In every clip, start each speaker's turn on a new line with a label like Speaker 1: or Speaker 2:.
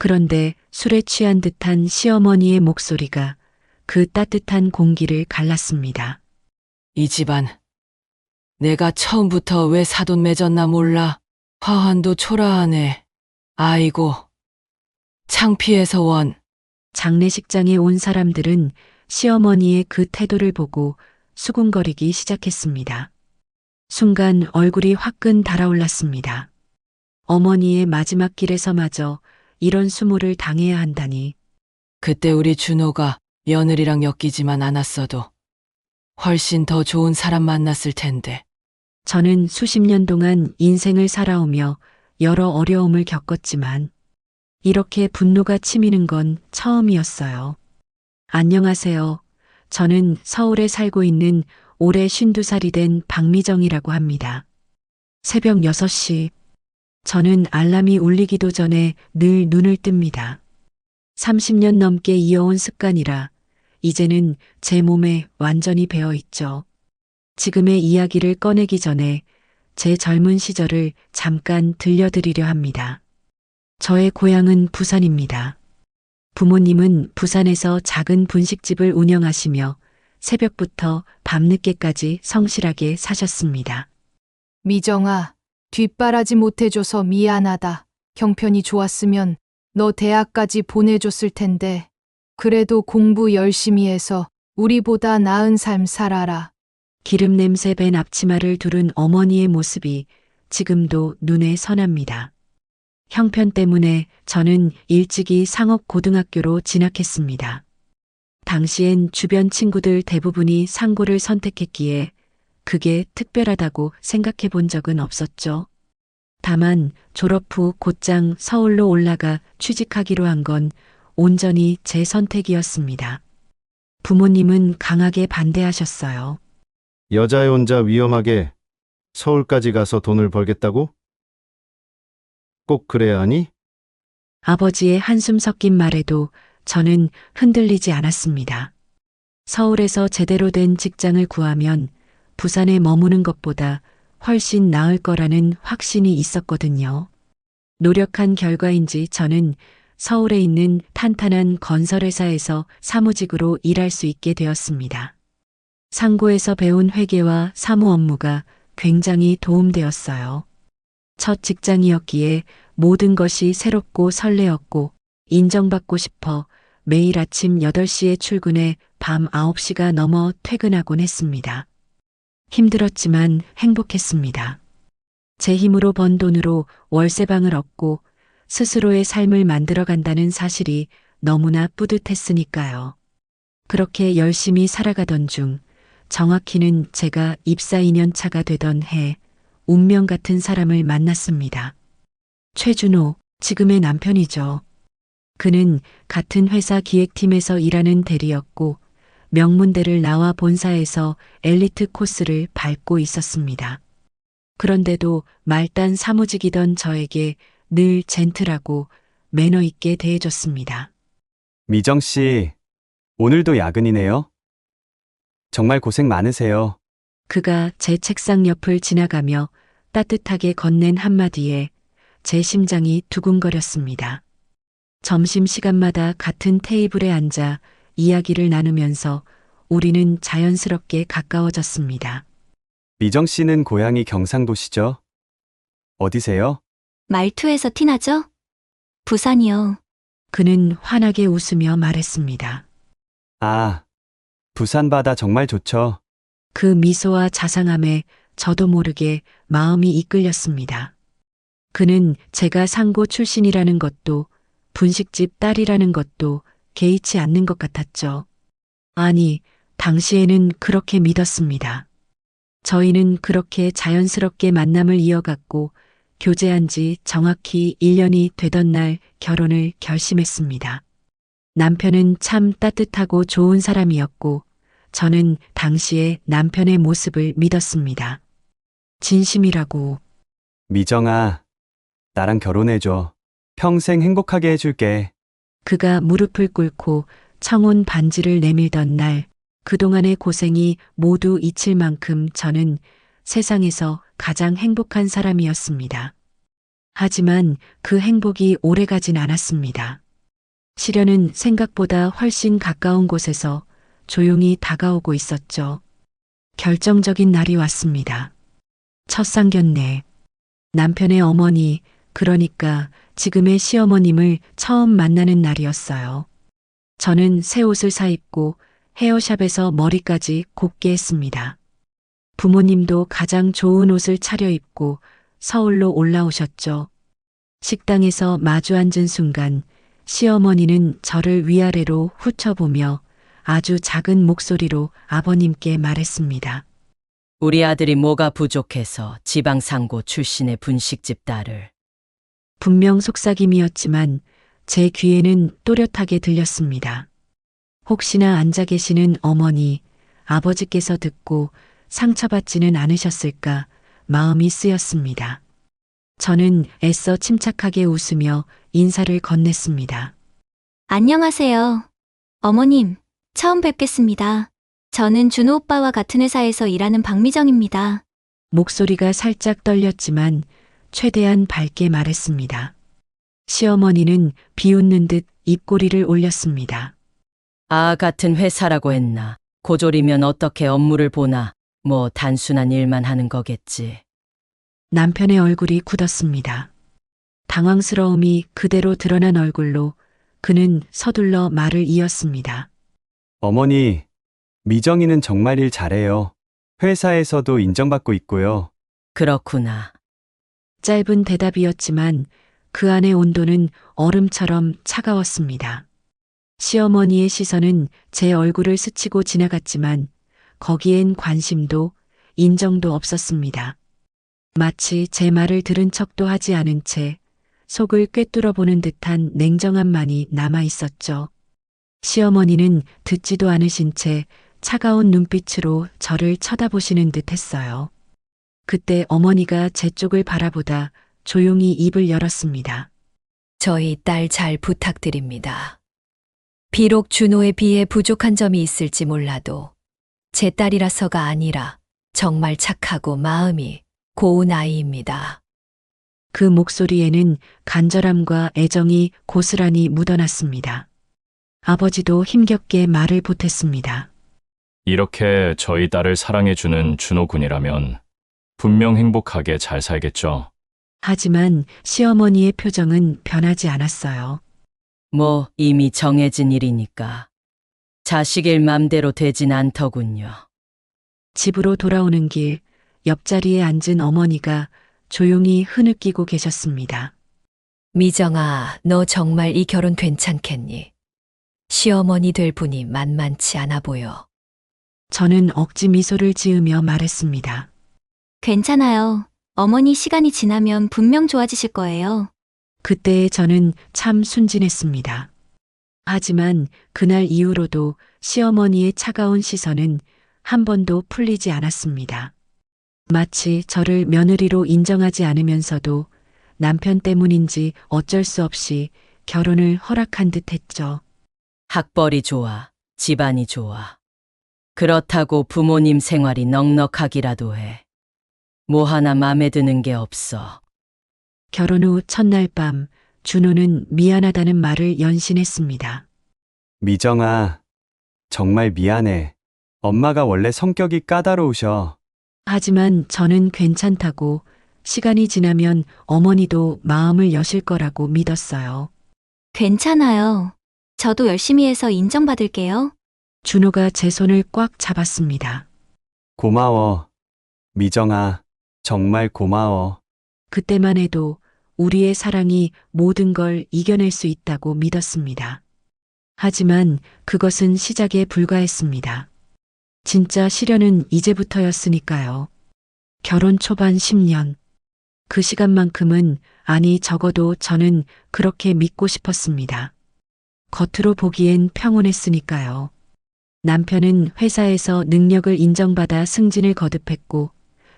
Speaker 1: 그런데 술에 취한 듯한 시어머니의 목소리가 그 따뜻한 공기를 갈랐습니다.
Speaker 2: 이 집안, 내가 처음부터 왜 사돈 맺었나 몰라. 화환도 초라하네. 아이고, 창피해서 원.
Speaker 1: 장례식장에 온 사람들은 시어머니의 그 태도를 보고 수군거리기 시작했습니다. 순간 얼굴이 화끈 달아올랐습니다. 어머니의 마지막 길에서마저 이런 수모를 당해야 한다니.
Speaker 2: 그때 우리 준호가 며느리랑 엮이지만 않았어도 훨씬 더 좋은 사람 만났을 텐데.
Speaker 1: 저는 수십 년 동안 인생을 살아오며 여러 어려움을 겪었지만 이렇게 분노가 치미는 건 처음이었어요. 안녕하세요. 저는 서울에 살고 있는 올해 52살이 된 박미정이라고 합니다. 새벽 6시. 저는 알람이 울리기도 전에 늘 눈을 뜹니다. 30년 넘게 이어온 습관이라 이제는 제 몸에 완전히 배어 있죠. 지금의 이야기를 꺼내기 전에 제 젊은 시절을 잠깐 들려드리려 합니다. 저의 고향은 부산입니다. 부모님은 부산에서 작은 분식집을 운영하시며 새벽부터 밤늦게까지 성실하게 사셨습니다.
Speaker 3: 미정아, 뒷바라지 못해줘서 미안하다. 형편이 좋았으면 너 대학까지 보내줬을 텐데. 그래도 공부 열심히 해서 우리보다 나은 삶 살아라.
Speaker 1: 기름 냄새 밴 앞치마를 두른 어머니의 모습이 지금도 눈에 선합니다. 형편 때문에 저는 일찍이 상업고등학교로 진학했습니다. 당시엔 주변 친구들 대부분이 상고를 선택했기에 그게 특별하다고 생각해 본 적은 없었죠. 다만 졸업 후 곧장 서울로 올라가 취직하기로 한 건 온전히 제 선택이었습니다. 부모님은 강하게 반대하셨어요.
Speaker 4: 여자애 혼자 위험하게 서울까지 가서 돈을 벌겠다고? 꼭 그래야 하니?
Speaker 1: 아버지의 한숨 섞인 말에도 저는 흔들리지 않았습니다. 서울에서 제대로 된 직장을 구하면 부산에 머무는 것보다 훨씬 나을 거라는 확신이 있었거든요. 노력한 결과인지 저는 서울에 있는 탄탄한 건설회사에서 사무직으로 일할 수 있게 되었습니다. 상고에서 배운 회계와 사무 업무가 굉장히 도움되었어요. 첫 직장이었기에 모든 것이 새롭고 설레었고 인정받고 싶어 매일 아침 8시에 출근해 밤 9시가 넘어 퇴근하곤 했습니다. 힘들었지만 행복했습니다. 제 힘으로 번 돈으로 월세방을 얻고 스스로의 삶을 만들어간다는 사실이 너무나 뿌듯했으니까요. 그렇게 열심히 살아가던 중 정확히는 제가 입사 2년 차가 되던 해 운명 같은 사람을 만났습니다. 최준호, 지금의 남편이죠. 그는 같은 회사 기획팀에서 일하는 대리였고 명문대를 나와 본사에서 엘리트 코스를 밟고 있었습니다. 그런데도 말단 사무직이던 저에게 늘 젠틀하고 매너 있게 대해줬습니다.
Speaker 5: 미정 씨, 오늘도 야근이네요. 정말 고생 많으세요.
Speaker 1: 그가 제 책상 옆을 지나가며 따뜻하게 건넨 한마디에 제 심장이 두근거렸습니다. 점심시간마다 같은 테이블에 앉아 이야기를 나누면서 우리는 자연스럽게 가까워졌습니다.
Speaker 5: 미정 씨는 고향이 경상도시죠? 어디세요?
Speaker 6: 말투에서 티나죠? 부산이요.
Speaker 1: 그는 환하게 웃으며 말했습니다.
Speaker 5: 아, 부산 바다 정말 좋죠.
Speaker 1: 그 미소와 자상함에 저도 모르게 마음이 이끌렸습니다. 그는 제가 상고 출신이라는 것도 분식집 딸이라는 것도 개의치 않는 것 같았죠. 아니, 당시에는 그렇게 믿었습니다. 저희는 그렇게 자연스럽게 만남을 이어갔고 교제한 지 정확히 1년이 되던 날 결혼을 결심했습니다. 남편은 참 따뜻하고 좋은 사람이었고 저는 당시에 남편의 모습을 믿었습니다. 진심이라고.
Speaker 5: 미정아, 나랑 결혼해줘. 평생 행복하게 해줄게.
Speaker 1: 그가 무릎을 꿇고 청혼 반지를 내밀던 날 그동안의 고생이 모두 잊힐 만큼 저는 세상에서 가장 행복한 사람이었습니다. 하지만 그 행복이 오래가진 않았습니다. 시련은 생각보다 훨씬 가까운 곳에서 조용히 다가오고 있었죠. 결정적인 날이 왔습니다. 첫 상견례. 남편의 어머니, 그러니까 지금의 시어머님을 처음 만나는 날이었어요. 저는 새 옷을 사입고 헤어샵에서 머리까지 곱게 했습니다. 부모님도 가장 좋은 옷을 차려입고 서울로 올라오셨죠. 식당에서 마주 앉은 순간 시어머니는 저를 위아래로 훑어보며 아주 작은 목소리로 아버님께 말했습니다.
Speaker 2: 우리 아들이 뭐가 부족해서 지방상고 출신의 분식집 딸을.
Speaker 1: 분명 속삭임이었지만 제 귀에는 또렷하게 들렸습니다. 혹시나 앉아 계시는 어머니, 아버지께서 듣고 상처받지는 않으셨을까 마음이 쓰였습니다. 저는 애써 침착하게 웃으며 인사를 건넸습니다.
Speaker 6: 안녕하세요. 어머님, 처음 뵙겠습니다. 저는 준호 오빠와 같은 회사에서 일하는 박미정입니다.
Speaker 1: 목소리가 살짝 떨렸지만 최대한 밝게 말했습니다. 시어머니는 비웃는 듯 입꼬리를 올렸습니다.
Speaker 2: 아 같은 회사라고 했나. 고졸이면 어떻게 업무를 보나. 뭐 단순한 일만 하는 거겠지.
Speaker 1: 남편의 얼굴이 굳었습니다. 당황스러움이 그대로 드러난 얼굴로 그는 서둘러 말을 이었습니다.
Speaker 5: 어머니, 미정이는 정말 일 잘해요. 회사에서도 인정받고 있고요.
Speaker 2: 그렇구나.
Speaker 1: 짧은 대답이었지만 그 안의 온도는 얼음처럼 차가웠습니다. 시어머니의 시선은 제 얼굴을 스치고 지나갔지만 거기엔 관심도 인정도 없었습니다. 마치 제 말을 들은 척도 하지 않은 채 속을 꿰뚫어 보는 듯한 냉정함만이 남아 있었죠. 시어머니는 듣지도 않으신 채 차가운 눈빛으로 저를 쳐다보시는 듯 했어요. 그때 어머니가 제 쪽을 바라보다 조용히 입을 열었습니다.
Speaker 7: 저희 딸 잘 부탁드립니다. 비록 준호에 비해 부족한 점이 있을지 몰라도 제 딸이라서가 아니라 정말 착하고 마음이 고운 아이입니다.
Speaker 1: 그 목소리에는 간절함과 애정이 고스란히 묻어났습니다. 아버지도 힘겹게 말을 보탰습니다.
Speaker 8: 이렇게 저희 딸을 사랑해주는 준호 군이라면 분명 행복하게 잘 살겠죠.
Speaker 1: 하지만 시어머니의 표정은 변하지 않았어요.
Speaker 2: 뭐 이미 정해진 일이니까. 자식일 맘대로 되진 않더군요.
Speaker 1: 집으로 돌아오는 길 옆자리에 앉은 어머니가 조용히 흐느끼고 계셨습니다.
Speaker 7: 미정아, 너 정말 이 결혼 괜찮겠니? 시어머니 될 분이 만만치 않아 보여.
Speaker 1: 저는 억지 미소를 지으며 말했습니다.
Speaker 6: 괜찮아요. 어머니 시간이 지나면 분명 좋아지실 거예요.
Speaker 1: 그때의 저는 참 순진했습니다. 하지만 그날 이후로도 시어머니의 차가운 시선은 한 번도 풀리지 않았습니다. 마치 저를 며느리로 인정하지 않으면서도 남편 때문인지 어쩔 수 없이 결혼을 허락한 듯 했죠.
Speaker 2: 학벌이 좋아, 집안이 좋아. 그렇다고 부모님 생활이 넉넉하기라도 해. 뭐 하나 맘에 드는 게 없어.
Speaker 1: 결혼 후 첫날 밤 준호는 미안하다는 말을 연신했습니다.
Speaker 5: 미정아, 정말 미안해. 엄마가 원래 성격이 까다로우셔.
Speaker 1: 하지만 저는 괜찮다고 시간이 지나면 어머니도 마음을 여실 거라고 믿었어요.
Speaker 6: 괜찮아요. 저도 열심히 해서 인정받을게요.
Speaker 1: 준호가 제 손을 꽉 잡았습니다.
Speaker 5: 고마워. 미정아, 정말 고마워.
Speaker 1: 그때만 해도 우리의 사랑이 모든 걸 이겨낼 수 있다고 믿었습니다. 하지만 그것은 시작에 불과했습니다. 진짜 시련은 이제부터였으니까요. 결혼 초반 10년. 그 시간만큼은, 아니 적어도 저는 그렇게 믿고 싶었습니다. 겉으로 보기엔 평온했으니까요. 남편은 회사에서 능력을 인정받아 승진을 거듭했고,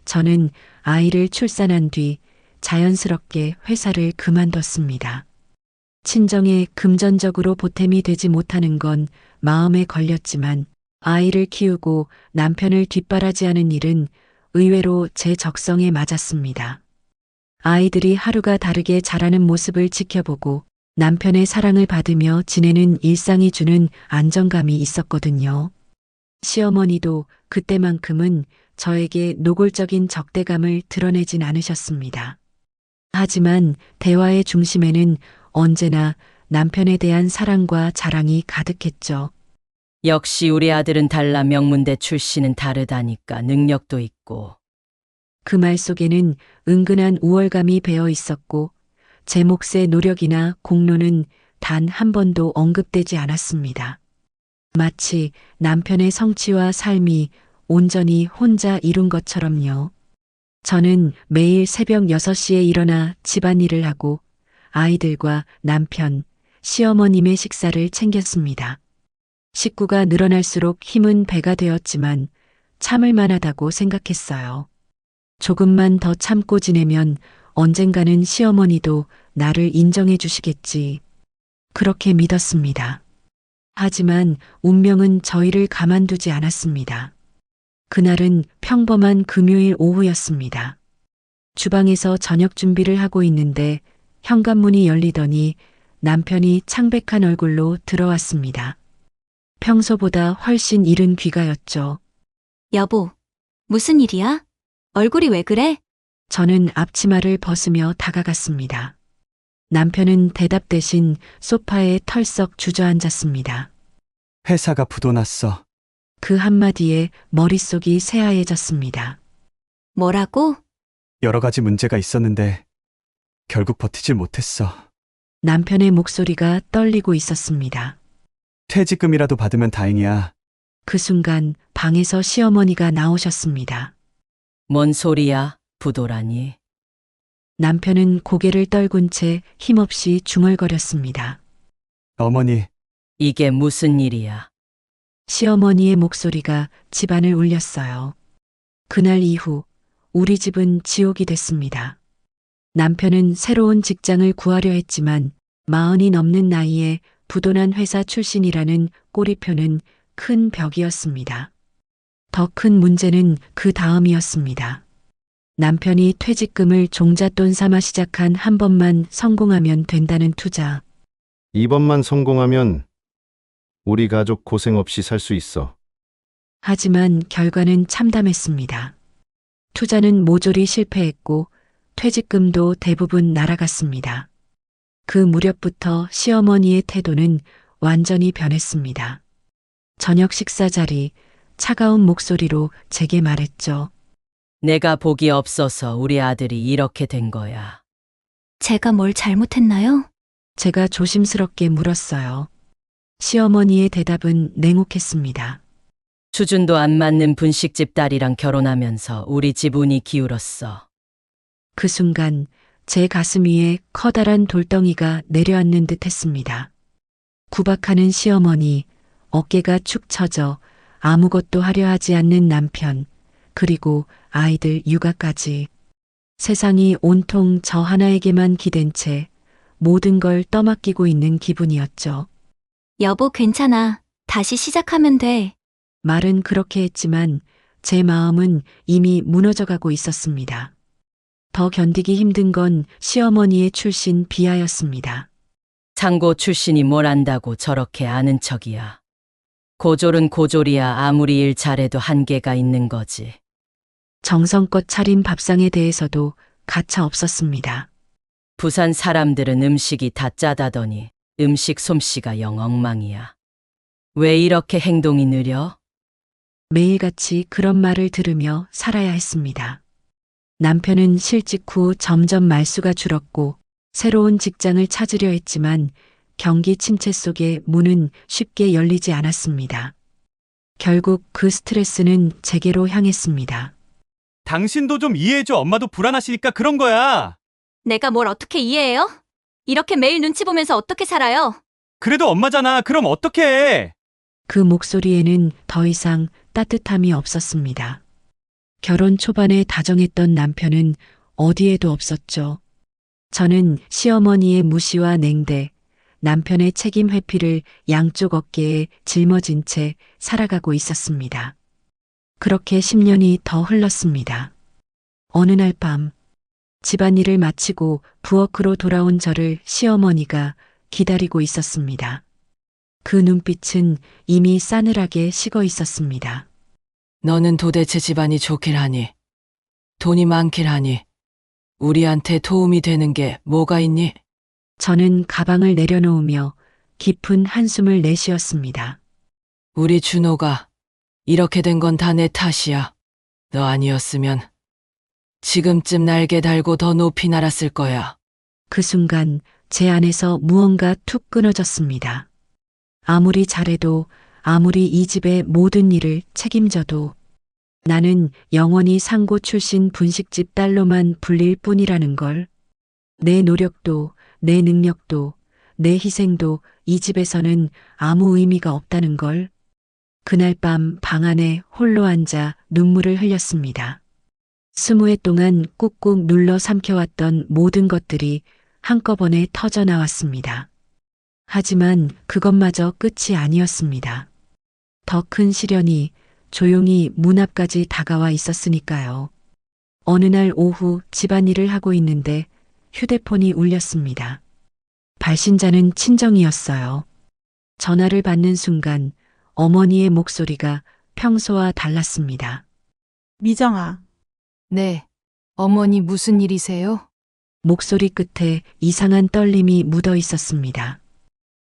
Speaker 1: 저는 아이를 출산한 뒤 자연스럽게 회사를 그만뒀습니다. 친정에 금전적으로 보탬이 되지 못하는 건 마음에 걸렸지만 아이를 키우고 남편을 뒷바라지하는 일은 의외로 제 적성에 맞았습니다. 아이들이 하루가 다르게 자라는 모습을 지켜보고 남편의 사랑을 받으며 지내는 일상이 주는 안정감이 있었거든요. 시어머니도 그때만큼은 저에게 노골적인 적대감을 드러내진 않으셨습니다. 하지만 대화의 중심에는 언제나 남편에 대한 사랑과 자랑이 가득했죠.
Speaker 2: 역시 우리 아들은 달라. 명문대 출신은 다르다니까. 능력도 있고.
Speaker 1: 그 말 속에는 은근한 우월감이 배어 있었고 제 몫의 노력이나 공로는 단 한 번도 언급되지 않았습니다. 마치 남편의 성취와 삶이 온전히 혼자 이룬 것처럼요. 저는 매일 새벽 6시에 일어나 집안일을 하고 아이들과 남편, 시어머님의 식사를 챙겼습니다. 식구가 늘어날수록 힘은 배가 되었지만 참을 만하다고 생각했어요. 조금만 더 참고 지내면 언젠가는 시어머니도 나를 인정해 주시겠지. 그렇게 믿었습니다. 하지만 운명은 저희를 가만두지 않았습니다. 그날은 평범한 금요일 오후였습니다. 주방에서 저녁 준비를 하고 있는데 현관문이 열리더니 남편이 창백한 얼굴로 들어왔습니다. 평소보다 훨씬 이른 귀가였죠.
Speaker 6: 여보, 무슨 일이야? 얼굴이 왜 그래?
Speaker 1: 저는 앞치마를 벗으며 다가갔습니다. 남편은 대답 대신 소파에 털썩 주저앉았습니다.
Speaker 5: 회사가 부도났어.
Speaker 1: 그 한마디에 머릿속이 새하얘졌습니다.
Speaker 6: 뭐라고?
Speaker 5: 여러 가지 문제가 있었는데 결국 버티질 못했어.
Speaker 1: 남편의 목소리가 떨리고 있었습니다.
Speaker 5: 퇴직금이라도 받으면 다행이야.
Speaker 1: 그 순간 방에서 시어머니가 나오셨습니다.
Speaker 2: 뭔 소리야? 부도라니.
Speaker 1: 남편은 고개를 떨군 채 힘없이 중얼거렸습니다.
Speaker 5: 어머니,
Speaker 2: 이게 무슨 일이야?
Speaker 1: 시어머니의 목소리가 집안을 울렸어요. 그날 이후 우리 집은 지옥이 됐습니다. 남편은 새로운 직장을 구하려 했지만 40이 넘는 나이에 부도난 회사 출신이라는 꼬리표는 큰 벽이었습니다. 더 큰 문제는 그 다음이었습니다. 남편이 퇴직금을 종잣돈 삼아 시작한 한 번만 성공하면 된다는 투자.
Speaker 4: 이번만 성공하면 우리 가족 고생 없이 살 수 있어.
Speaker 1: 하지만 결과는 참담했습니다. 투자는 모조리 실패했고 퇴직금도 대부분 날아갔습니다. 그 무렵부터 시어머니의 태도는 완전히 변했습니다. 저녁 식사 자리, 차가운 목소리로 제게 말했죠.
Speaker 2: 내가 복이 없어서 우리 아들이 이렇게 된 거야.
Speaker 6: 제가 뭘 잘못했나요?
Speaker 1: 제가 조심스럽게 물었어요. 시어머니의 대답은 냉혹했습니다.
Speaker 2: 수준도 안 맞는 분식집 딸이랑 결혼하면서 우리 집 운이 기울었어.
Speaker 1: 그 순간 제 가슴 위에 커다란 돌덩이가 내려앉는 듯 했습니다. 구박하는 시어머니, 어깨가 축 처져 아무것도 하려 하지 않는 남편, 그리고 아이들 육아까지. 세상이 온통 저 하나에게만 기댄 채 모든 걸 떠맡기고 있는 기분이었죠.
Speaker 6: 여보, 괜찮아. 다시 시작하면 돼.
Speaker 1: 말은 그렇게 했지만 제 마음은 이미 무너져가고 있었습니다. 더 견디기 힘든 건 시어머니의 출신 비하였습니다.
Speaker 2: 상고 출신이 뭘 안다고 저렇게 아는 척이야. 고졸은 고졸이야. 아무리 일 잘해도 한계가 있는 거지.
Speaker 1: 정성껏 차린 밥상에 대해서도 가차 없었습니다.
Speaker 2: 부산 사람들은 음식이 다 짜다더니 음식 솜씨가 영 엉망이야. 왜 이렇게 행동이 느려?
Speaker 1: 매일같이 그런 말을 들으며 살아야 했습니다. 남편은 실직 후 점점 말수가 줄었고 새로운 직장을 찾으려 했지만 경기 침체 속에 문은 쉽게 열리지 않았습니다. 결국 그 스트레스는 제게로 향했습니다.
Speaker 5: 당신도 좀 이해해줘. 엄마도 불안하시니까 그런 거야.
Speaker 6: 내가 뭘 어떻게 이해해요? 이렇게 매일 눈치 보면서 어떻게 살아요?
Speaker 5: 그래도 엄마잖아. 그럼 어떡해.
Speaker 1: 그 목소리에는 더 이상 따뜻함이 없었습니다. 결혼 초반에 다정했던 남편은 어디에도 없었죠. 저는 시어머니의 무시와 냉대, 남편의 책임 회피를 양쪽 어깨에 짊어진 채 살아가고 있었습니다. 그렇게 10년이 더 흘렀습니다. 어느 날 밤 집안일을 마치고 부엌으로 돌아온 저를 시어머니가 기다리고 있었습니다. 그 눈빛은 이미 싸늘하게 식어 있었습니다.
Speaker 2: 너는 도대체 집안이 좋길 하니, 돈이 많길 하니, 우리한테 도움이 되는 게 뭐가 있니?
Speaker 1: 저는 가방을 내려놓으며 깊은 한숨을 내쉬었습니다.
Speaker 2: 우리 준호가 이렇게 된 건 다 내 탓이야. 너 아니었으면 지금쯤 날개 달고 더 높이 날았을 거야.
Speaker 1: 그 순간 제 안에서 무언가 툭 끊어졌습니다. 아무리 잘해도, 아무리 이 집의 모든 일을 책임져도 나는 영원히 상고 출신 분식집 딸로만 불릴 뿐이라는 걸. 내 노력도, 내 능력도, 내 희생도 이 집에서는 아무 의미가 없다는 걸. 그날 밤 방 안에 홀로 앉아 눈물을 흘렸습니다. 20해 동안 꾹꾹 눌러 삼켜왔던 모든 것들이 한꺼번에 터져 나왔습니다. 하지만 그것마저 끝이 아니었습니다. 더 큰 시련이 조용히 문 앞까지 다가와 있었으니까요. 어느 날 오후 집안일을 하고 있는데 휴대폰이 울렸습니다. 발신자는 친정이었어요. 전화를 받는 순간 어머니의 목소리가 평소와 달랐습니다.
Speaker 3: 미정아. 네. 어머니 무슨 일이세요?
Speaker 1: 목소리 끝에 이상한 떨림이 묻어 있었습니다.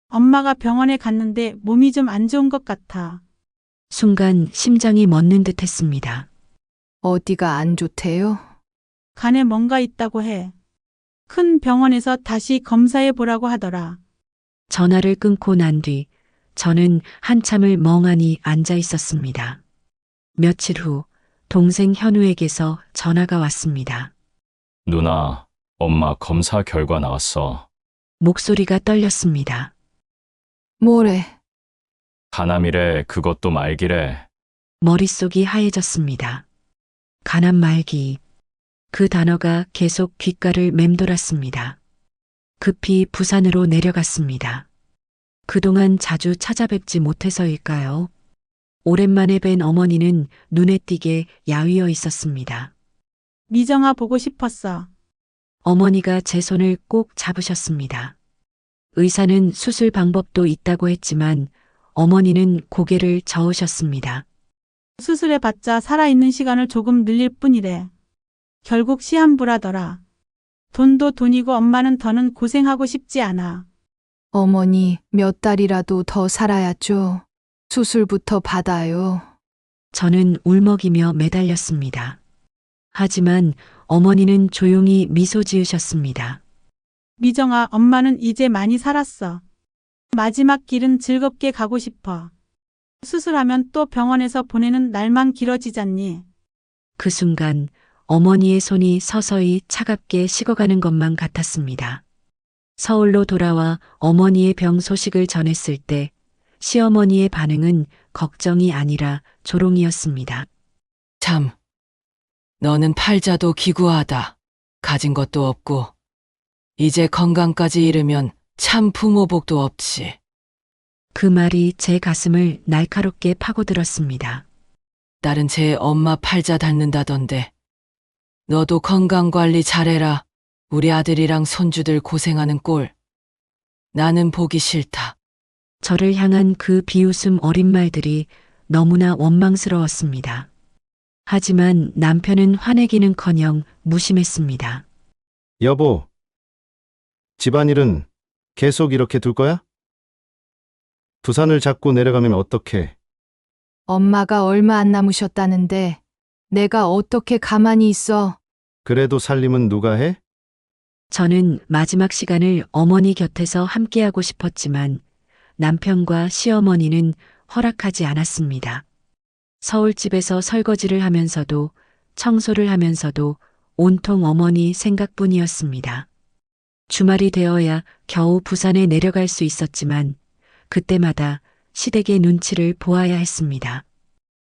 Speaker 9: 엄마가 병원에 갔는데 몸이 좀 안 좋은 것 같아.
Speaker 1: 순간 심장이 멎는 듯 했습니다.
Speaker 3: 어디가 안 좋대요?
Speaker 9: 간에 뭔가 있다고 해. 큰 병원에서 다시 검사해 보라고 하더라.
Speaker 1: 전화를 끊고 난 뒤 저는 한참을 멍하니 앉아 있었습니다. 며칠 후 동생 현우에게서 전화가 왔습니다.
Speaker 8: 누나, 엄마 검사 결과 나왔어.
Speaker 1: 목소리가 떨렸습니다.
Speaker 3: 뭐래?
Speaker 8: 간암이래. 그것도 말기래.
Speaker 1: 머릿속이 하얘졌습니다. 간암 말기. 그 단어가 계속 귓가를 맴돌았습니다. 급히 부산으로 내려갔습니다. 그동안 자주 찾아뵙지 못해서일까요? 오랜만에 뵌 어머니는 눈에 띄게 야위어 있었습니다.
Speaker 9: 미정아 보고 싶었어.
Speaker 1: 어머니가 제 손을 꼭 잡으셨습니다. 의사는 수술 방법도 있다고 했지만 어머니는 고개를 저으셨습니다.
Speaker 9: 수술해봤자 살아있는 시간을 조금 늘릴 뿐이래. 결국 시한부라더라. 돈도 돈이고 엄마는 더는 고생하고 싶지 않아.
Speaker 3: 어머니 몇 달이라도 더 살아야죠. 수술부터 받아요.
Speaker 1: 저는 울먹이며 매달렸습니다. 하지만 어머니는 조용히 미소 지으셨습니다.
Speaker 9: 미정아, 엄마는 이제 많이 살았어. 마지막 길은 즐겁게 가고 싶어. 수술하면 또 병원에서 보내는 날만 길어지잖니.
Speaker 1: 그 순간 어머니의 손이 서서히 차갑게 식어가는 것만 같았습니다. 서울로 돌아와 어머니의 병 소식을 전했을 때 시어머니의 반응은 걱정이 아니라 조롱이었습니다.
Speaker 2: 참, 너는 팔자도 기구하다. 가진 것도 없고, 이제 건강까지 잃으면 참 부모복도 없지.
Speaker 1: 그 말이 제 가슴을 날카롭게 파고들었습니다.
Speaker 2: 딸은 제 엄마 팔자 닮는다던데. 너도 건강관리 잘해라. 우리 아들이랑 손주들 고생하는 꼴. 나는 보기 싫다.
Speaker 1: 저를 향한 그 비웃음 어린 말들이 너무나 원망스러웠습니다. 하지만 남편은 화내기는커녕 무심했습니다.
Speaker 4: 여보, 집안일은 계속 이렇게 둘 거야? 부산을 잡고 내려가면 어떡해?
Speaker 3: 엄마가 얼마 안 남으셨다는데 내가 어떻게 가만히 있어?
Speaker 4: 그래도 살림은 누가 해?
Speaker 1: 저는 마지막 시간을 어머니 곁에서 함께하고 싶었지만 남편과 시어머니는 허락하지 않았습니다. 서울집에서 설거지를 하면서도 청소를 하면서도 온통 어머니 생각뿐이었습니다. 주말이 되어야 겨우 부산에 내려갈 수 있었지만 그때마다 시댁의 눈치를 보아야 했습니다.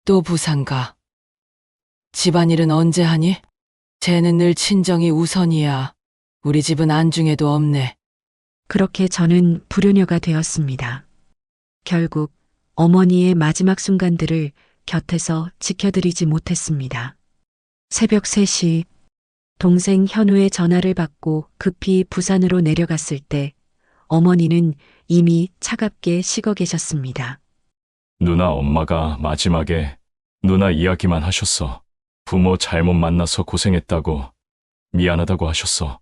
Speaker 2: 또 부산 가. 집안일은 언제 하니? 쟤는 늘 친정이 우선이야. 우리 집은 안중에도 없네.
Speaker 1: 그렇게 저는 불효녀가 되었습니다. 결국 어머니의 마지막 순간들을 곁에서 지켜드리지 못했습니다. 새벽 3시 동생 현우의 전화를 받고 급히 부산으로 내려갔을 때 어머니는 이미 차갑게 식어 계셨습니다.
Speaker 8: 누나 엄마가 마지막에 누나 이야기만 하셨어. 부모 잘못 만나서 고생했다고, 미안하다고 하셨어.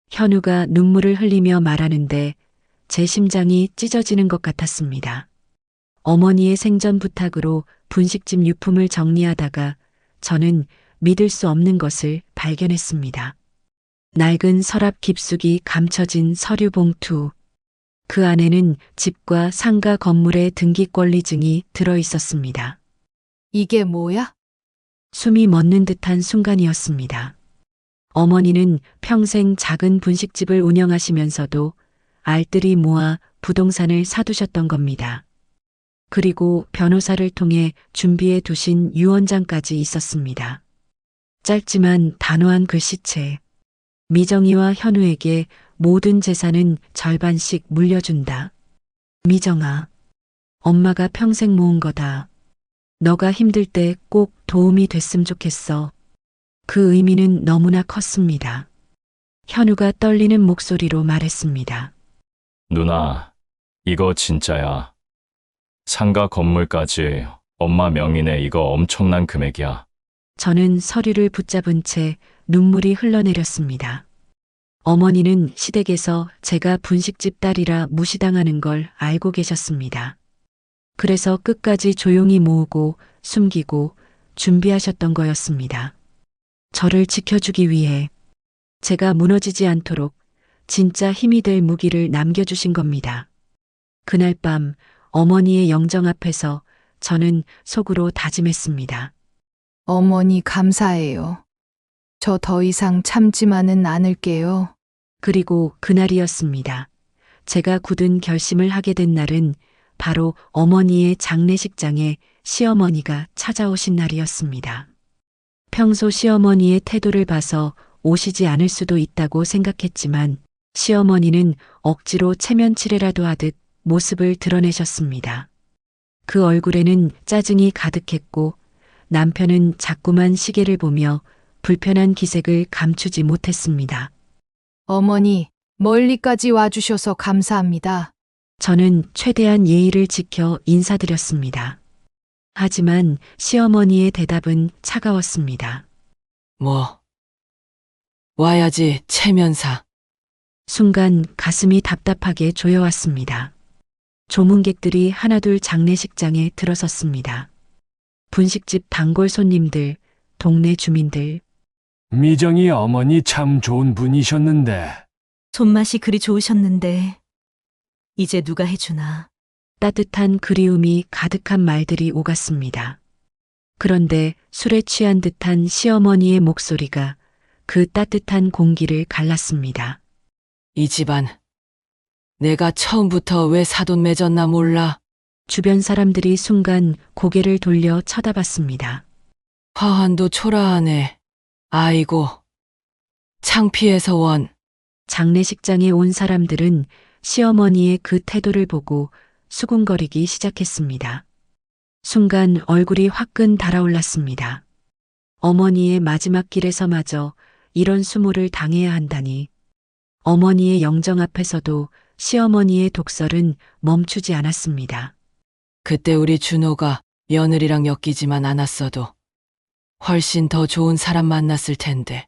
Speaker 1: 현우가 눈물을 흘리며 말하는데 제 심장이 찢어지는 것 같았습니다. 어머니의 생전 부탁으로 분식집 유품을 정리하다가 저는 믿을 수 없는 것을 발견했습니다. 낡은 서랍 깊숙이 감춰진 서류 봉투. 그 안에는 집과 상가 건물의 등기 권리증이 들어 있었습니다.
Speaker 3: 이게 뭐야?
Speaker 1: 숨이 멎는 듯한 순간이었습니다. 어머니는 평생 작은 분식집을 운영하시면서도 알뜰히 모아 부동산을 사두셨던 겁니다. 그리고 변호사를 통해 준비해 두신 유언장까지 있었습니다. 짧지만 단호한 글씨체. 미정이와 현우에게 모든 재산은 절반씩 물려준다. 미정아, 엄마가 평생 모은 거다. 너가 힘들 때 꼭 도움이 됐으면 좋겠어. 그 의미는 너무나 컸습니다. 현우가 떨리는 목소리로 말했습니다.
Speaker 8: 누나, 이거 진짜야. 상가 건물까지 엄마 명의네. 이거 엄청난 금액이야.
Speaker 1: 저는 서류를 붙잡은 채 눈물이 흘러내렸습니다. 어머니는 시댁에서 제가 분식집 딸이라 무시당하는 걸 알고 계셨습니다. 그래서 끝까지 조용히 모으고 숨기고 준비하셨던 거였습니다. 저를 지켜주기 위해 제가 무너지지 않도록 진짜 힘이 될 무기를 남겨주신 겁니다. 그날 밤 어머니의 영정 앞에서 저는 속으로 다짐했습니다.
Speaker 3: 어머니 감사해요. 저 더 이상 참지만은 않을게요.
Speaker 1: 그리고 그날이었습니다. 제가 굳은 결심을 하게 된 날은 바로 어머니의 장례식장에 시어머니가 찾아오신 날이었습니다. 평소 시어머니의 태도를 봐서 오시지 않을 수도 있다고 생각했지만 시어머니는 억지로 체면치레라도 하듯 모습을 드러내셨습니다. 그 얼굴에는 짜증이 가득했고 남편은 자꾸만 시계를 보며 불편한 기색을 감추지 못했습니다.
Speaker 3: 어머니, 멀리까지 와주셔서 감사합니다.
Speaker 1: 저는 최대한 예의를 지켜 인사드렸습니다. 하지만 시어머니의 대답은 차가웠습니다.
Speaker 2: 뭐, 와야지, 체면사.
Speaker 1: 순간 가슴이 답답하게 조여왔습니다. 조문객들이 하나둘 장례식장에 들어섰습니다. 분식집 단골 손님들, 동네 주민들,
Speaker 10: 미정이 어머니 참 좋은 분이셨는데.
Speaker 11: 손맛이 그리 좋으셨는데 이제 누가 해주나.
Speaker 1: 따뜻한 그리움이 가득한 말들이 오갔습니다. 그런데 술에 취한 듯한 시어머니의 목소리가 그 따뜻한 공기를 갈랐습니다.
Speaker 2: 이 집안, 내가 처음부터 왜 사돈 맺었나 몰라.
Speaker 1: 주변 사람들이 순간 고개를 돌려 쳐다봤습니다.
Speaker 2: 화환도 초라하네. 아이고, 창피해서 원.
Speaker 1: 장례식장에 온 사람들은 시어머니의 그 태도를 보고 수군거리기 시작했습니다. 순간 얼굴이 화끈 달아올랐습니다. 어머니의 마지막 길에서마저 이런 수모를 당해야 한다니. 어머니의 영정 앞에서도 시어머니의 독설은 멈추지 않았습니다.
Speaker 2: 그때 우리 준호가 며느리랑 엮이지만 않았어도 훨씬 더 좋은 사람 만났을 텐데.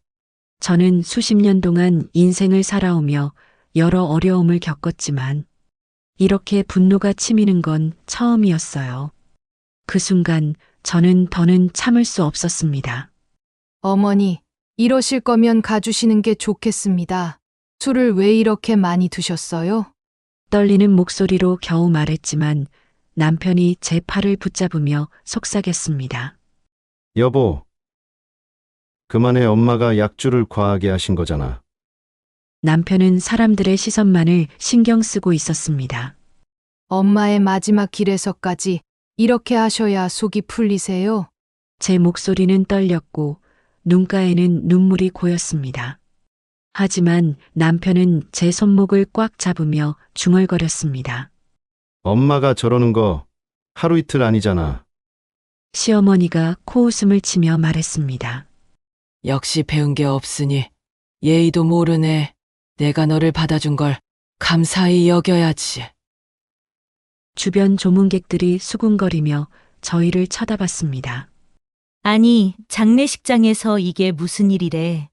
Speaker 1: 저는 수십 년 동안 인생을 살아오며 여러 어려움을 겪었지만 이렇게 분노가 치미는 건 처음이었어요. 그 순간 저는 더는 참을 수 없었습니다.
Speaker 3: 어머니, 이러실 거면 가주시는 게 좋겠습니다. 술을 왜 이렇게 많이 드셨어요?
Speaker 1: 떨리는 목소리로 겨우 말했지만 남편이 제 팔을 붙잡으며 속삭였습니다.
Speaker 4: 여보, 그만해. 엄마가 약주를 과하게 하신 거잖아.
Speaker 1: 남편은 사람들의 시선만을 신경 쓰고 있었습니다.
Speaker 3: 엄마의 마지막 길에서까지 이렇게 하셔야 속이 풀리세요?
Speaker 1: 제 목소리는 떨렸고 눈가에는 눈물이 고였습니다. 하지만 남편은 제 손목을 꽉 잡으며 중얼거렸습니다.
Speaker 4: 엄마가 저러는 거 하루 이틀 아니잖아.
Speaker 1: 시어머니가 코웃음을 치며 말했습니다.
Speaker 2: 역시 배운 게 없으니 예의도 모르네. 내가 너를 받아준 걸 감사히 여겨야지.
Speaker 1: 주변 조문객들이 수군거리며 저희를 쳐다봤습니다.
Speaker 11: 아니, 장례식장에서 이게 무슨 일이래.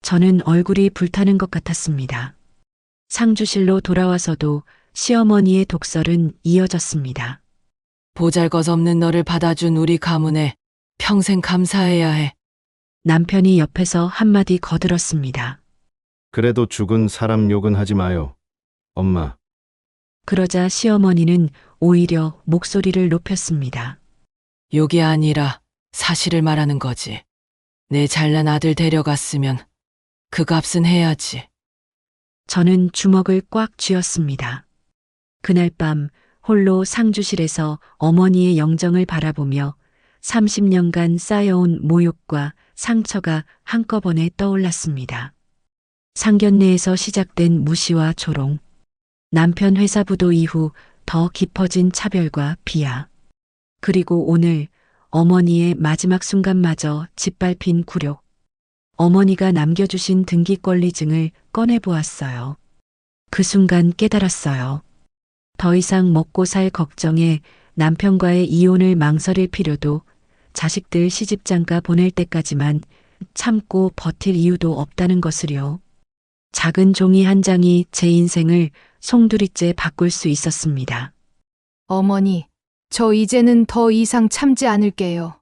Speaker 1: 저는 얼굴이 불타는 것 같았습니다. 상주실로 돌아와서도 시어머니의 독설은 이어졌습니다.
Speaker 2: 보잘것없는 너를 받아준 우리 가문에 평생 감사해야 해.
Speaker 1: 남편이 옆에서 한마디 거들었습니다.
Speaker 4: 그래도 죽은 사람 욕은 하지 마요. 엄마,
Speaker 1: 그러자 시어머니는 오히려 목소리를 높였습니다.
Speaker 2: 욕이 아니라 사실을 말하는 거지. 내 잘난 아들 데려갔으면 그 값은 해야지.
Speaker 1: 저는 주먹을 꽉 쥐었습니다. 그날 밤 홀로 상주실에서 어머니의 영정을 바라보며 30년간 쌓여온 모욕과 상처가 한꺼번에 떠올랐습니다. 상견례에서 시작된 무시와 조롱, 남편 회사 부도 이후 더 깊어진 차별과 비하, 그리고 오늘 어머니의 마지막 순간마저 짓밟힌 굴욕. 어머니가 남겨주신 등기권리증을 꺼내보았어요. 그 순간 깨달았어요. 더 이상 먹고 살 걱정에 남편과의 이혼을 망설일 필요도, 자식들 시집장가 보낼 때까지만 참고 버틸 이유도 없다는 것을요. 작은 종이 한 장이 제 인생을 송두리째 바꿀 수 있었습니다.
Speaker 3: 어머니, 저 이제는 더 이상 참지 않을게요.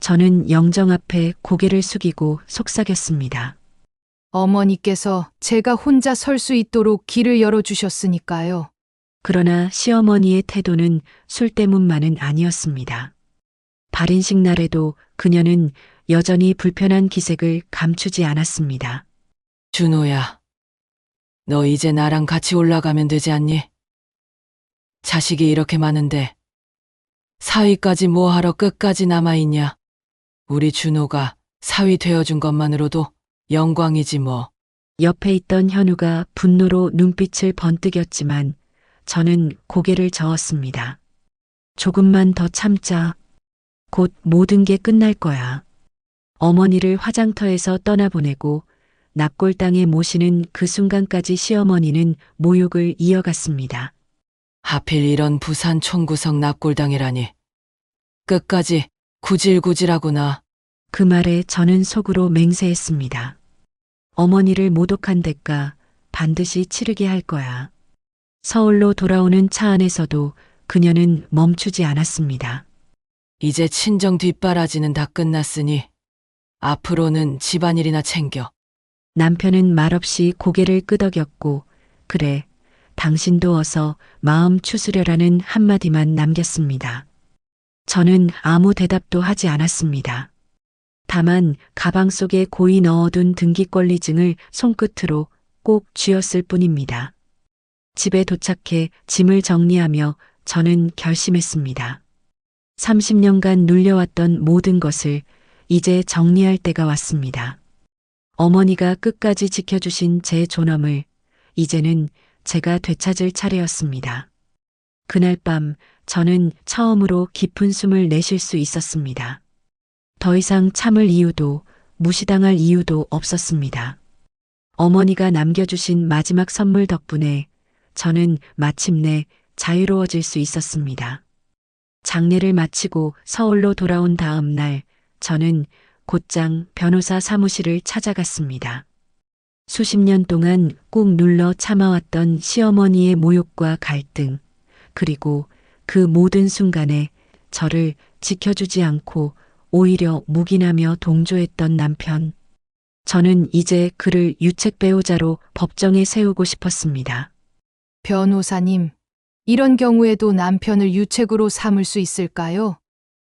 Speaker 1: 저는 영정 앞에 고개를 숙이고 속삭였습니다.
Speaker 3: 어머니께서 제가 혼자 설 수 있도록 길을 열어주셨으니까요.
Speaker 1: 그러나 시어머니의 태도는 술 때문만은 아니었습니다. 발인식 날에도 그녀는 여전히 불편한 기색을 감추지 않았습니다.
Speaker 2: 준호야, 너 이제 나랑 같이 올라가면 되지 않니? 자식이 이렇게 많은데 사위까지 뭐하러 끝까지 남아있냐? 우리 준호가 사위 되어준 것만으로도 영광이지 뭐.
Speaker 1: 옆에 있던 현우가 분노로 눈빛을 번뜩였지만 저는 고개를 저었습니다. 조금만 더 참자. 곧 모든 게 끝날 거야. 어머니를 화장터에서 떠나보내고 납골당에 모시는 그 순간까지 시어머니는 모욕을 이어갔습니다.
Speaker 2: 하필 이런 부산 총구석 납골당이라니. 끝까지 구질구질하구나.
Speaker 1: 그 말에 저는 속으로 맹세했습니다. 어머니를 모독한 대가 반드시 치르게 할 거야. 서울로 돌아오는 차 안에서도 그녀는 멈추지 않았습니다.
Speaker 2: 이제 친정 뒷바라지는 다 끝났으니 앞으로는 집안일이나 챙겨.
Speaker 1: 남편은 말없이 고개를 끄덕였고, 그래, 당신도 어서 마음 추스려라는 한마디만 남겼습니다. 저는 아무 대답도 하지 않았습니다. 다만 가방 속에 고이 넣어둔 등기권리증을 손끝으로 꼭 쥐었을 뿐입니다. 집에 도착해 짐을 정리하며 저는 결심했습니다. 30년간 눌려왔던 모든 것을 이제 정리할 때가 왔습니다. 어머니가 끝까지 지켜주신 제 존엄을 이제는 제가 되찾을 차례였습니다. 그날 밤 저는 처음으로 깊은 숨을 내쉴 수 있었습니다. 더 이상 참을 이유도 무시당할 이유도 없었습니다. 어머니가 남겨주신 마지막 선물 덕분에 저는 마침내 자유로워질 수 있었습니다. 장례를 마치고 서울로 돌아온 다음 날 저는 곧장 변호사 사무실을 찾아갔습니다. 수십 년 동안 꾹 눌러 참아왔던 시어머니의 모욕과 갈등, 그리고 그 모든 순간에 저를 지켜주지 않고 오히려 묵인하며 동조했던 남편. 저는 이제 그를 유책 배우자로 법정에 세우고 싶었습니다.
Speaker 3: 변호사님, 이런 경우에도 남편을 유책으로 삼을 수 있을까요?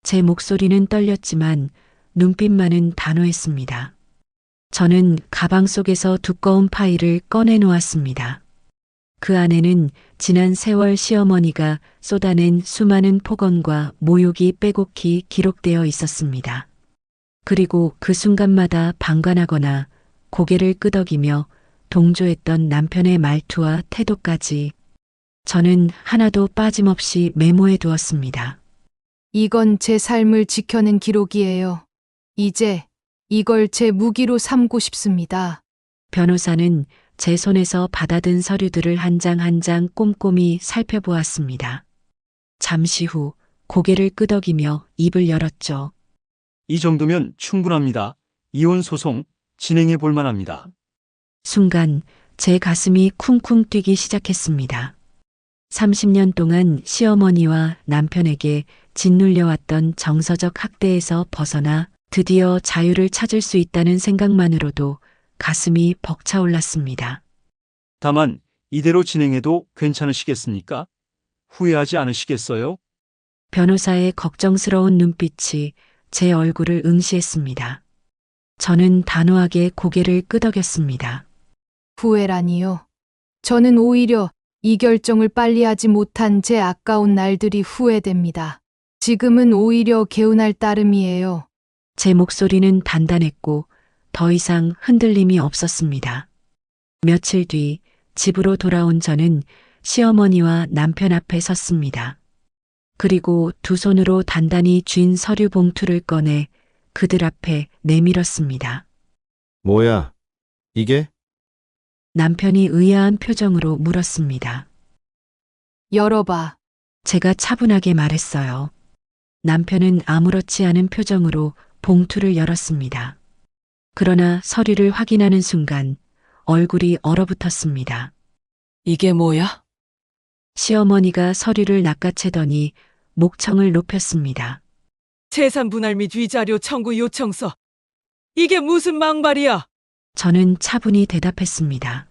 Speaker 1: 제 목소리는 떨렸지만 눈빛만은 단호했습니다. 저는 가방 속에서 두꺼운 파일을 꺼내 놓았습니다. 그 안에는 지난 세월 시어머니가 쏟아낸 수많은 폭언과 모욕이 빼곡히 기록되어 있었습니다. 그리고 그 순간마다 방관하거나 고개를 끄덕이며 동조했던 남편의 말투와 태도까지 저는 하나도 빠짐없이 메모해 두었습니다.
Speaker 3: 이건 제 삶을 지켜낸 기록이에요. 이제 이걸 제 무기로 삼고 싶습니다.
Speaker 1: 변호사는 제 손에서 받아든 서류들을 한 장 한 장 꼼꼼히 살펴보았습니다. 잠시 후 고개를 끄덕이며 입을 열었죠.
Speaker 12: 이 정도면 충분합니다. 이혼 소송 진행해 볼 만합니다.
Speaker 1: 순간 제 가슴이 쿵쿵 뛰기 시작했습니다. 30년 동안 시어머니와 남편에게 짓눌려왔던 정서적 학대에서 벗어나 드디어 자유를 찾을 수 있다는 생각만으로도 가슴이 벅차올랐습니다.
Speaker 12: 다만 이대로 진행해도 괜찮으시겠습니까? 후회하지 않으시겠어요?
Speaker 1: 변호사의 걱정스러운 눈빛이 제 얼굴을 응시했습니다. 저는 단호하게 고개를 끄덕였습니다.
Speaker 3: 후회라니요. 저는 오히려 이 결정을 빨리 하지 못한 제 아까운 날들이 후회됩니다. 지금은 오히려 개운할 따름이에요.
Speaker 1: 제 목소리는 단단했고 더 이상 흔들림이 없었습니다. 며칠 뒤 집으로 돌아온 저는 시어머니와 남편 앞에 섰습니다. 그리고 두 손으로 단단히 쥔 서류 봉투를 꺼내 그들 앞에 내밀었습니다.
Speaker 4: 뭐야? 이게?
Speaker 1: 남편이 의아한 표정으로 물었습니다.
Speaker 3: 열어봐.
Speaker 1: 제가 차분하게 말했어요. 남편은 아무렇지 않은 표정으로 봉투를 열었습니다. 그러나 서류를 확인하는 순간 얼굴이 얼어붙었습니다.
Speaker 2: 이게 뭐야?
Speaker 1: 시어머니가 서류를 낚아채더니 목청을 높였습니다.
Speaker 2: 재산 분할 및 위자료 청구 요청서. 이게 무슨 망발이야?
Speaker 1: 저는 차분히 대답했습니다.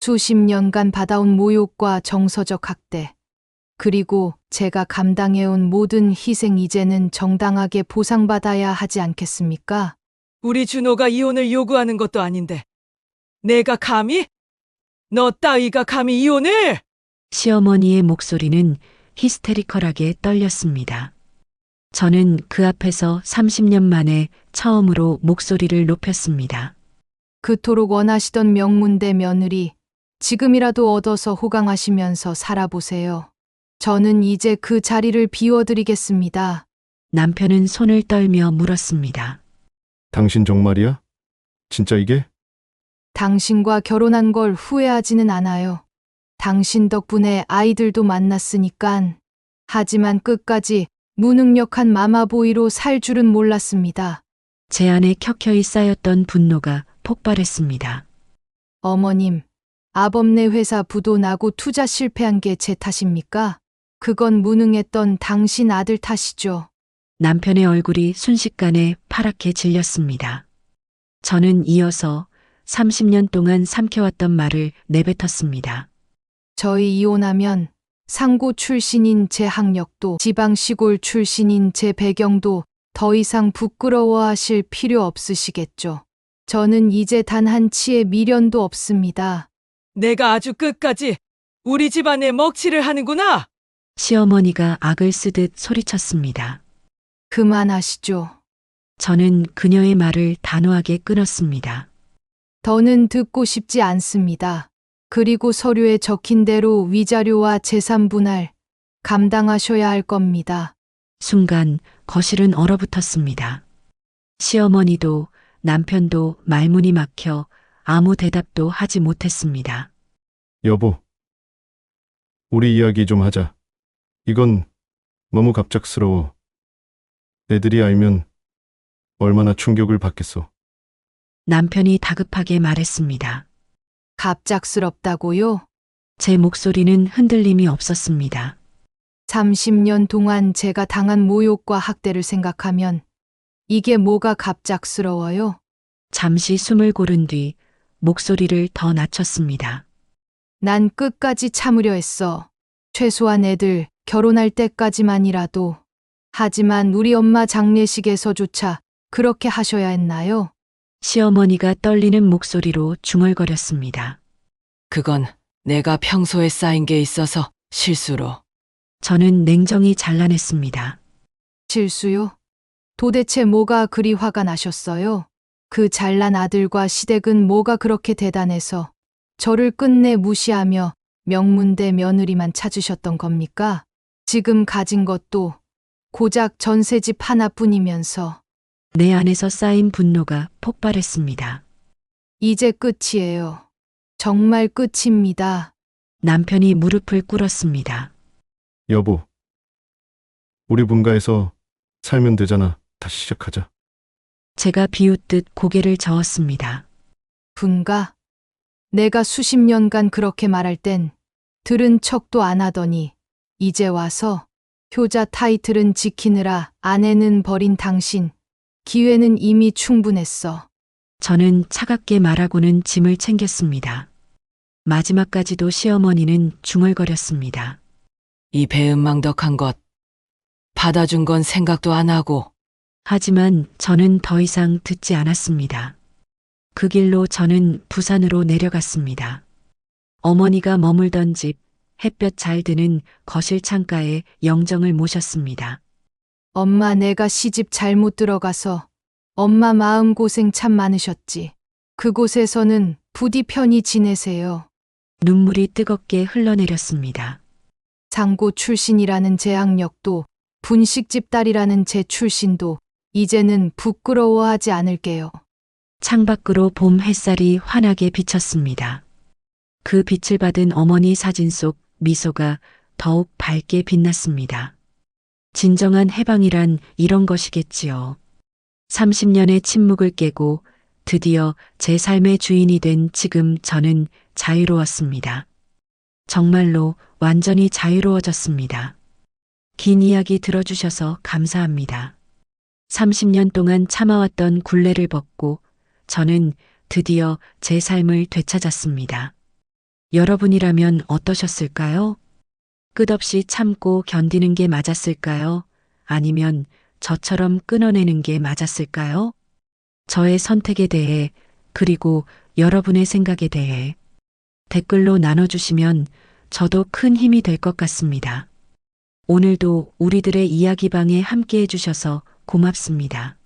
Speaker 3: 수십 년간 받아온 모욕과 정서적 학대, 그리고 제가 감당해온 모든 희생 이제는 정당하게 보상받아야 하지 않겠습니까?
Speaker 2: 우리 준호가 이혼을 요구하는 것도 아닌데 내가 감히? 너 따위가 감히 이혼을?
Speaker 1: 시어머니의 목소리는 히스테리컬하게 떨렸습니다. 저는 그 앞에서 30년 만에 처음으로 목소리를 높였습니다.
Speaker 3: 그토록 원하시던 명문대 며느리, 지금이라도 얻어서 호강하시면서 살아보세요. 저는 이제 그 자리를 비워드리겠습니다.
Speaker 1: 남편은 손을 떨며 물었습니다.
Speaker 4: 당신 정말이야? 진짜 이게?
Speaker 3: 당신과 결혼한 걸 후회하지는 않아요. 당신 덕분에 아이들도 만났으니깐. 하지만 끝까지 무능력한 마마보이로 살 줄은 몰랐습니다.
Speaker 1: 제 안에 켜켜이 쌓였던 분노가 폭발했습니다.
Speaker 3: 어머님, 아범네 회사 부도 나고 투자 실패한 게 제 탓입니까? 그건 무능했던 당신 아들 탓이죠.
Speaker 1: 남편의 얼굴이 순식간에 파랗게 질렸습니다. 저는 이어서 30년 동안 삼켜왔던 말을 내뱉었습니다.
Speaker 3: 저희 이혼하면 상고 출신인 제 학력도 지방 시골 출신인 제 배경도 더 이상 부끄러워하실 필요 없으시겠죠. 저는 이제 단 한 치의 미련도 없습니다.
Speaker 2: 내가 아주 끝까지 우리 집안에 먹칠을 하는구나.
Speaker 1: 시어머니가 악을 쓰듯 소리쳤습니다.
Speaker 3: 그만하시죠.
Speaker 1: 저는 그녀의 말을 단호하게 끊었습니다.
Speaker 3: 더는 듣고 싶지 않습니다. 그리고 서류에 적힌 대로 위자료와 재산 분할 감당하셔야 할 겁니다.
Speaker 1: 순간 거실은 얼어붙었습니다. 시어머니도 남편도 말문이 막혀 아무 대답도 하지 못했습니다.
Speaker 4: 여보, 우리 이야기 좀 하자. 이건 너무 갑작스러워. 애들이 알면 얼마나 충격을 받겠어.
Speaker 1: 남편이 다급하게 말했습니다.
Speaker 3: 갑작스럽다고요?
Speaker 1: 제 목소리는 흔들림이 없었습니다.
Speaker 3: 30년 동안 제가 당한 모욕과 학대를 생각하면 이게 뭐가 갑작스러워요?
Speaker 1: 잠시 숨을 고른 뒤 목소리를 더 낮췄습니다.
Speaker 3: 난 끝까지 참으려 했어. 최소한 애들 결혼할 때까지만이라도. 하지만 우리 엄마 장례식에서조차 그렇게 하셔야 했나요?
Speaker 1: 시어머니가 떨리는 목소리로 중얼거렸습니다.
Speaker 2: 그건 내가 평소에 쌓인 게 있어서 실수로.
Speaker 1: 저는 냉정히 잘라냈습니다.
Speaker 3: 실수요? 도대체 뭐가 그리 화가 나셨어요? 그 잘난 아들과 시댁은 뭐가 그렇게 대단해서 저를 끝내 무시하며 명문대 며느리만 찾으셨던 겁니까? 지금 가진 것도 고작 전세집 하나뿐이면서.
Speaker 1: 내 안에서 쌓인 분노가 폭발했습니다.
Speaker 3: 이제 끝이에요. 정말 끝입니다.
Speaker 1: 남편이 무릎을 꿇었습니다.
Speaker 4: 여보, 우리 분가에서 살면 되잖아. 다시 시작하자.
Speaker 1: 제가 비웃듯 고개를 저었습니다.
Speaker 3: 분가? 내가 수십 년간 그렇게 말할 땐 들은 척도 안 하더니 이제 와서 효자 타이틀은 지키느라 아내는 버린 당신. 기회는 이미 충분했어.
Speaker 1: 저는 차갑게 말하고는 짐을 챙겼습니다. 마지막까지도 시어머니는 중얼거렸습니다.
Speaker 2: 이 배은망덕한 것 받아준 건 생각도 안 하고
Speaker 1: 하지만 저는 더 이상 듣지 않았습니다. 그 길로 저는 부산으로 내려갔습니다. 어머니가 머물던 집, 햇볕 잘 드는 거실 창가에 영정을 모셨습니다.
Speaker 3: 엄마, 내가 시집 잘못 들어가서 엄마 마음고생 참 많으셨지. 그곳에서는 부디 편히 지내세요.
Speaker 1: 눈물이 뜨겁게 흘러내렸습니다.
Speaker 3: 상고 출신이라는 제 학력도 분식집 딸이라는 제 출신도 이제는 부끄러워하지 않을게요.
Speaker 1: 창밖으로 봄 햇살이 환하게 비쳤습니다. 그 빛을 받은 어머니 사진 속 미소가 더욱 밝게 빛났습니다. 진정한 해방이란 이런 것이겠지요. 30년의 침묵을 깨고 드디어 제 삶의 주인이 된 지금 저는 자유로웠습니다. 정말로 완전히 자유로워졌습니다. 긴 이야기 들어주셔서 감사합니다. 30년 동안 참아왔던 굴레를 벗고 저는 드디어 제 삶을 되찾았습니다. 여러분이라면 어떠셨을까요? 끝없이 참고 견디는 게 맞았을까요? 아니면 저처럼 끊어내는 게 맞았을까요? 저의 선택에 대해, 그리고 여러분의 생각에 대해 댓글로 나눠주시면 저도 큰 힘이 될 것 같습니다. 오늘도 우리들의 이야기방에 함께 해주셔서 고맙습니다.